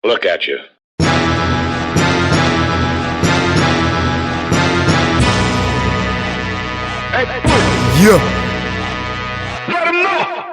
Look at you. Yeah. Let him know.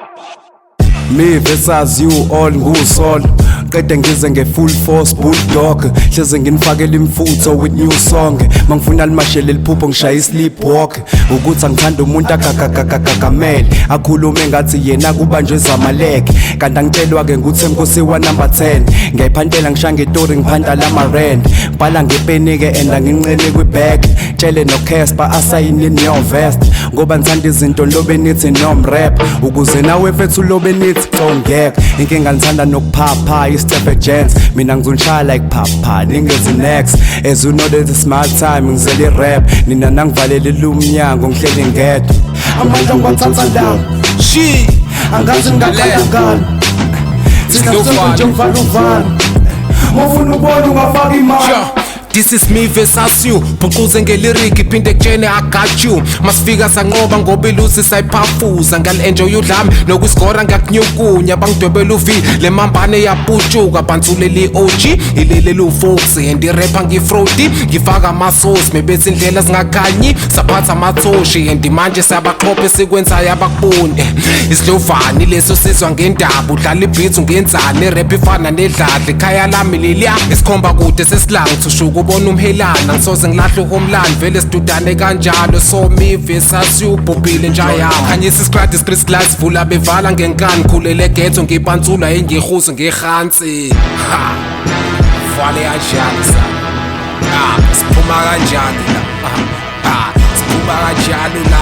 Me versus you all ngusol qede ngize nge-full force bulldog hleze nginifakela imfutho with new song mangifuna limashele liphupho ngishaya i-sleepwalk ukuthi angithanda umuntu agagagagagamele akhulume ngathi yena kubanjwe zamaleke kanti angitshelwa-ke nguthi emkosi wa-number 10 ngiyayiphantela ngishaya ngetori ngiphanda lama-rand bhala ngepeni-ke and anginqeni kwi-bag tshele no-casper asayinini yo-vest ngoba ngithanda izinto lobe nithi nomrap ukuze nawe mfethu lobe nithi congeka inkinga ngithanda nokuphapha i-step agents mina ngizonishaya like phapha ningezi next as you know that it's my time ngizele i-rap nina nangivalelile umnyango ngihleli ngedwa amandla ngiwathatha la She angazi ngingaqalakani thina sonke nje ngivala uvalo mawufuna ubona ungafaka imali. This is me versus you Phucuze ngeliriki phinde kutshene I got you Masifika sanqoba ngoba ilusi sayiphafuza Ngal-enjoy udlami nokusigora ngakunyukunya Bangidwebela uvi le mambane yaputshuka Bansuleli OG ileleli ufoxy And irapha ngifroti ngifaka amasosi Mebethi indlela zingakhanyi saphatha amathoshi And manje siyabaqhophe sikwenzayo abakuboni Isidlovani leso sizwa ngendaba Udlala ibhithi ungenzani irap ifana nedladla Ikhaya lami leliya isikhomba kude sesilangu Thushuka ubona umhelana ngisoze ngilahle uhomeland vele sidudane kanjalo so me versus you bhubhile njaya khanyisa iscrad iscreen glass vula bevala ngenkani khulele ghetto ngipantsula engihuzo ngehansi ha vale kanjani sa siphuma kanjani la siphuma kanjani la